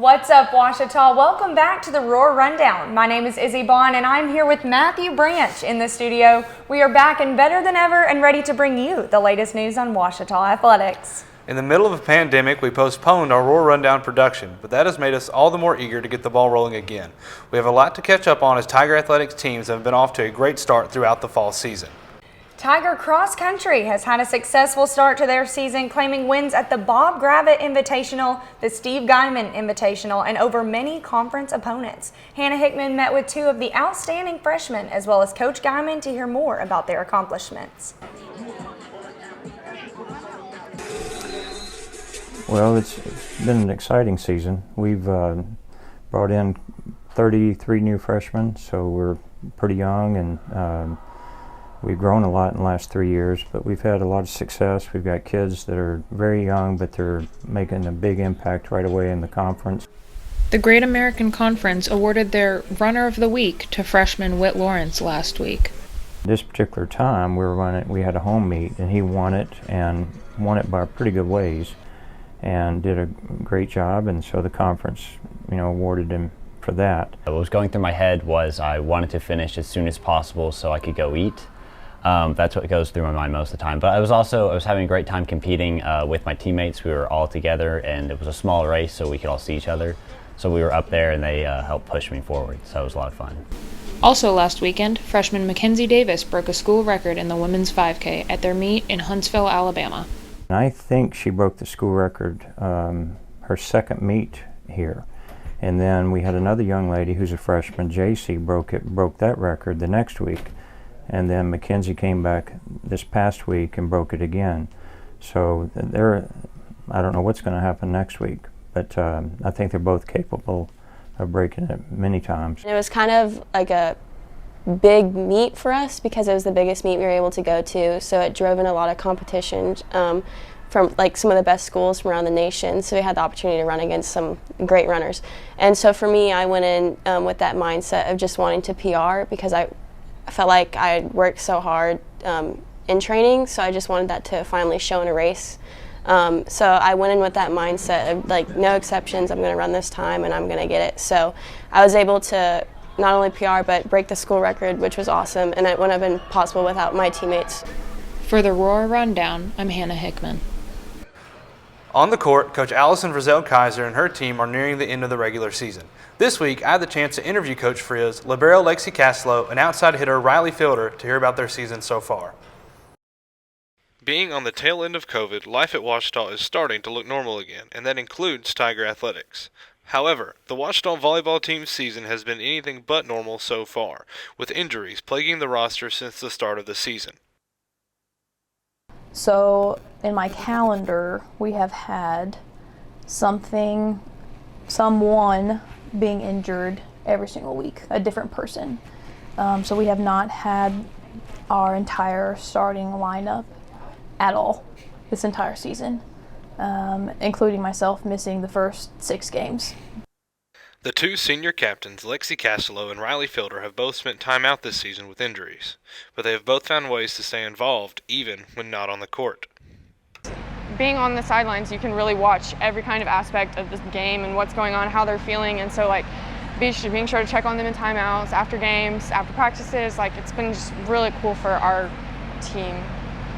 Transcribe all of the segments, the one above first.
What's up, Ouachita? Welcome back to the Roar Rundown. My name is Izzy Baughn, and I'm here with Matthew Branch in the studio. We are back and better than ever and ready to bring you the latest news on Ouachita athletics. In the middle of a pandemic, we postponed our Roar Rundown production, but that has made us all the more eager to get the ball rolling again. We have a lot to catch up on as Tiger Athletics teams have been off to a great start throughout the fall season. Tiger Cross Country has had a successful start to their season, claiming wins at the Bob Gravitt Invitational, the Steve Guyman Invitational, and over many conference opponents. Hannah Hickman met with two of the outstanding freshmen, as well as Coach Guyman, to hear more about their accomplishments. Well, it's been an exciting season. We've brought in 33 new freshmen, so we're pretty young, and we've grown a lot in the last 3 years, but we've had a lot of success. We've got kids that are very young, but they're making a big impact right away in the conference. The Great American Conference awarded their Runner of the Week to freshman Whit Lawrence last week. This particular time, we had a home meet, and he won it, and won it by pretty good ways, and did a great job, and so the conference, awarded him for that. What was going through my head was I wanted to finish as soon as possible so I could go eat. That's what goes through my mind most of the time. But I was having a great time competing with my teammates. We were all together, and it was a small race, so we could all see each other. So we were up there, and they helped push me forward. So it was a lot of fun. Also last weekend, freshman Mackenzie Davis broke a school record in the women's 5K at their meet in Huntsville, Alabama. I think she broke the school record her second meet here. And then we had another young lady who's a freshman, JC, broke that record the next week. And then Mackenzie came back this past week and broke it again. So I don't know what's going to happen next week, but I think they're both capable of breaking it many times. It was kind of like a big meet for us because it was the biggest meet we were able to go to, so it drove in a lot of competition from like some of the best schools from around the nation, so we had the opportunity to run against some great runners. And so for me, I went in with that mindset of just wanting to PR because I felt like I had worked so hard in training, so I just wanted that to finally show in a race. So I went in with that mindset of like no exceptions, I'm going to run this time and I'm going to get it. So I was able to not only PR but break the school record, which was awesome, and it wouldn't have been possible without my teammates. For the Roar Rundown, I'm Hannah Hickman. On the court, Coach Allison Frizzell-Kaiser and her team are nearing the end of the regular season. This week, I had the chance to interview Coach Frizz, libero Lexi Caslow, and outside hitter Riley Fielder to hear about their season so far. Being on the tail end of COVID, life at Ouachita is starting to look normal again, and that includes Tiger Athletics. However, the Ouachita volleyball team's season has been anything but normal so far, with injuries plaguing the roster since the start of the season. So in my calendar, we have had someone being injured every single week, a different person. So we have not had our entire starting lineup at all this entire season, including myself missing the first 6 games. The two senior captains, Lexi Caslow and Riley Fielder, have both spent time out this season with injuries, but they have both found ways to stay involved, even when not on the court. Being on the sidelines, you can really watch every kind of aspect of this game and what's going on, how they're feeling, and so being sure to check on them in timeouts, after games, after practices. It's been just really cool for our team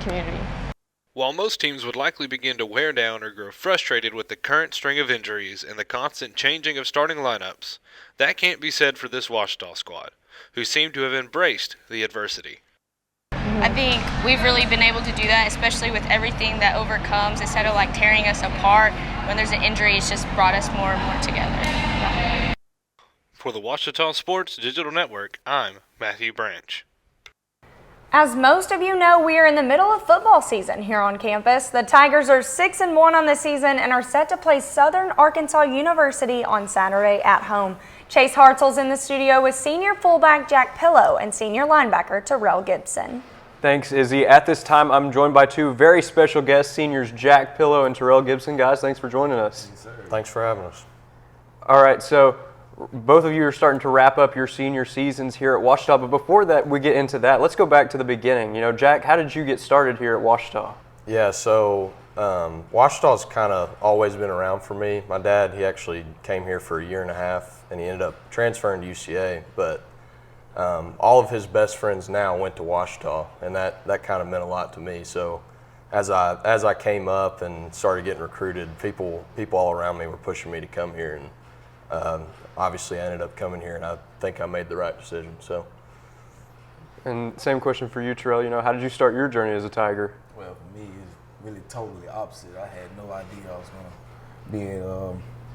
community. While most teams would likely begin to wear down or grow frustrated with the current string of injuries and the constant changing of starting lineups, that can't be said for this Ouachita squad, who seem to have embraced the adversity. I think we've really been able to do that, especially with everything that overcomes. Instead of tearing us apart, when there's an injury, it's just brought us more and more together. For the Ouachita Sports Digital Network, I'm Matthew Branch. As most of you know, we are in the middle of football season here on campus. The Tigers are 6-1 on the season and are set to play Southern Arkansas University on Saturday at home. Chase Hartsell's in the studio with senior fullback Jack Pillow and senior linebacker Terrell Gibson. Thanks, Izzy. At this time, I'm joined by two very special guests, seniors Jack Pillow and Terrell Gibson. Guys, thanks for joining us. Thanks for having us. All right, so both of you are starting to wrap up your senior seasons here at Ouachita, but before that, we get into that, let's go back to the beginning. Jack, how did you get started here at Ouachita? Yeah, so Ouachita's kind of always been around for me. My dad, he actually came here for a year and a half, and he ended up transferring to UCA. But all of his best friends now went to Ouachita, and that kind of meant a lot to me. So as I came up and started getting recruited, people all around me were pushing me to come here, and obviously I ended up coming here, and I think I made the right decision. So. And same question for you, Terrell. How did you start your journey as a Tiger? Well, for me, it's really totally opposite. I had no idea I was going to be in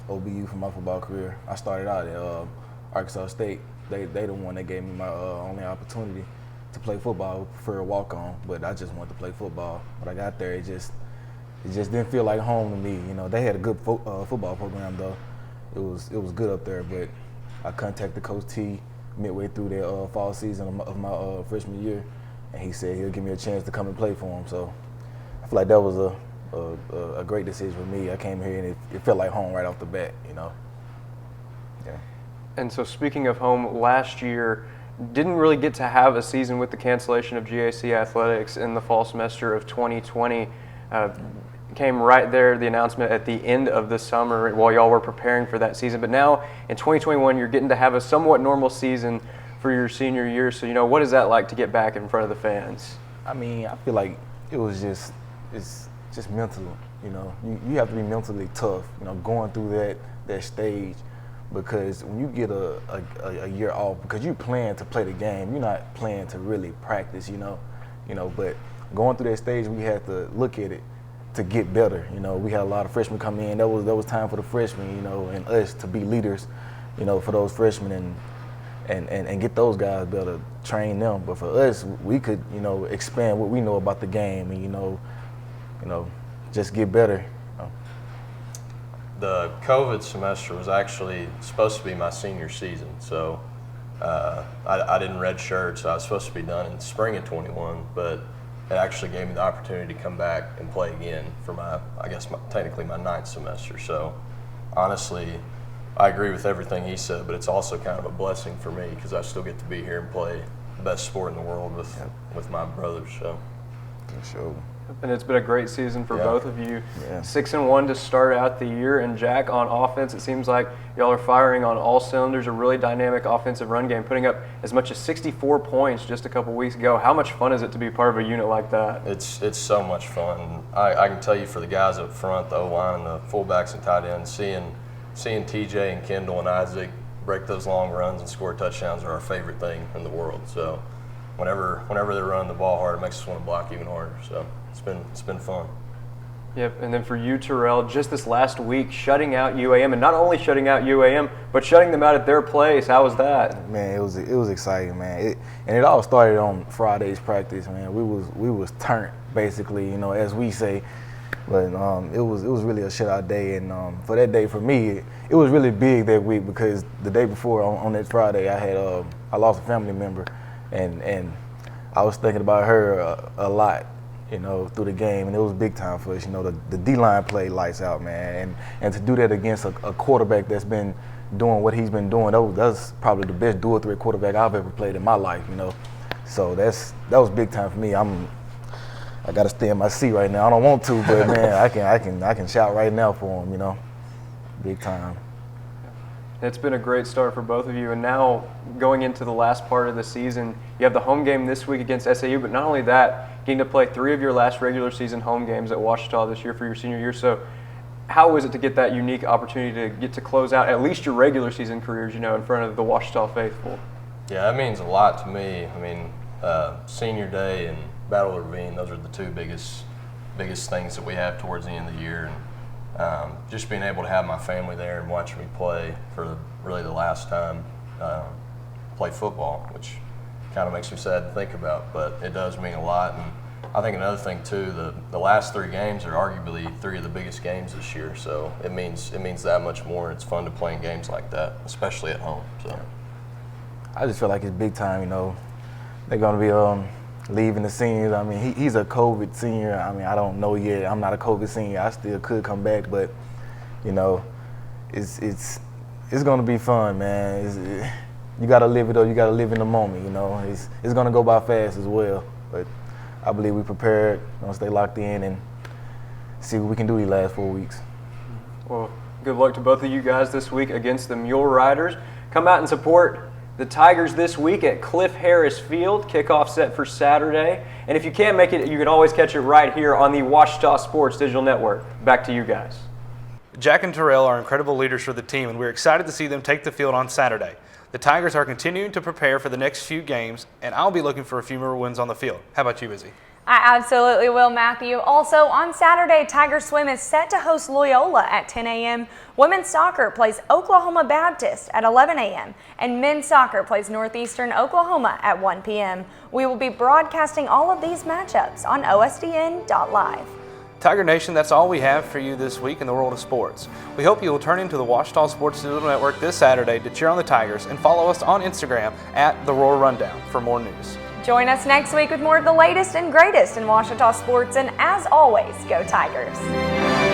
OBU for my football career. I started out at Arkansas State. They the one that gave me my only opportunity to play football. I prefer a walk-on, but I just wanted to play football. When I got there, it just didn't feel like home to me. They had a good football program though. It was good up there, but I contacted Coach T midway through the fall season of my freshman year, and he said he'll give me a chance to come and play for him. So I feel like that was a great decision for me. I came here and it felt like home right off the bat, Yeah. And so speaking of home, last year didn't really get to have a season with the cancellation of GAC athletics in the fall semester of 2020. Came right there, the announcement at the end of the summer while y'all were preparing for that season. But now in 2021, you're getting to have a somewhat normal season for your senior year. So, what is that like to get back in front of the fans? I mean, I feel like it's just mental, You have to be mentally tough, going through that stage, because when you get a year off, because you plan to play the game, you're not playing to really practice, but going through that stage, we had to look at it to get better. We had a lot of freshmen come in. That was time for the freshmen, and us to be leaders, for those freshmen and get those guys better, train them. But for us, we could, expand what we know about the game and, just get better. The COVID semester was actually supposed to be my senior season, so I didn't redshirt, so I was supposed to be done in spring of 21, but it actually gave me the opportunity to come back and play again for technically my ninth semester. So honestly, I agree with everything he said, but it's also kind of a blessing for me because I still get to be here and play the best sport in the world with my brothers. So. For sure. And it's been a great season for both of you. Yeah. 6-1 to start out the year. And Jack, on offense, it seems like y'all are firing on all cylinders. A really dynamic offensive run game, putting up as much as 64 points just a couple weeks ago. How much fun is it to be part of a unit like that? It's so much fun. I can tell you, for the guys up front, the O-line and the fullbacks and tight ends, seeing TJ and Kendall and Isaac break those long runs and score touchdowns are our favorite thing in the world. So whenever they're running the ball hard, it makes us want to block even harder. So it's been fun. Yep, and then for you, Terrell, just this last week, shutting out UAM, and not only shutting out UAM, but shutting them out at their place. How was that? Man, it was exciting, man. It all started on Friday's practice, man. We was turned, basically, as we say. But it was really a shutout day, and for that day, for me, it was really big that week because the day before on that Friday, I lost a family member, and I was thinking about her a lot, through the game, and it was big time for us. The D-line played lights out, man, and to do that against a quarterback that's been doing what he's been doing, that's probably the best dual-threat quarterback I've ever played in my life, So that was big time for me. I got to stay in my seat right now. I don't want to, but man, I can shout right now for him, big time. It's been a great start for both of you, and now going into the last part of the season, you have the home game this week against SAU, but not only that, getting to play 3 of your last regular season home games at Ouachita this year for your senior year. So how is it to get that unique opportunity to get to close out at least your regular season careers, in front of the Ouachita faithful? Yeah, that means a lot to me. I mean, senior day and Battle of the Ravine, those are the 2 biggest things that we have towards the end of the year. And just being able to have my family there and watching me play for really the last time play football, which kind of makes me sad to think about, but it does mean a lot. And I think another thing too, the last 3 games are arguably 3 of the biggest games this year, so it means that much more. It's fun to play in games like that, especially at home. So I just feel like it's big time. They're gonna be leaving the seniors. I mean, he's a COVID senior. I mean, I don't know yet. I'm not a COVID senior. I still could come back, but it's gonna be fun, man. You gotta live it up. You gotta live in the moment. It's gonna go by fast as well. But I believe we prepared. Stay locked in, and see what we can do these last 4 weeks. Well, good luck to both of you guys this week against the Mule Riders. Come out and support the Tigers this week at Cliff Harris Field. Kickoff set for Saturday. And if you can't make it, you can always catch it right here on the Ouachita Sports Digital Network. Back to you guys. Jack and Terrell are incredible leaders for the team, and we're excited to see them take the field on Saturday. The Tigers are continuing to prepare for the next few games, and I'll be looking for a few more wins on the field. How about you, Izzy? I absolutely will, Matthew. Also, on Saturday, Tiger Swim is set to host Loyola at 10 a.m. Women's soccer plays Oklahoma Baptist at 11 a.m. and men's soccer plays Northeastern Oklahoma at 1 p.m. We will be broadcasting all of these matchups on OSDN.live. Tiger Nation, that's all we have for you this week in the world of sports. We hope you will turn into the Ouachita Sports Digital Network this Saturday to cheer on the Tigers and follow us on Instagram at The Roar Rundown for more news. Join us next week with more of the latest and greatest in Ouachita sports, and as always, go Tigers!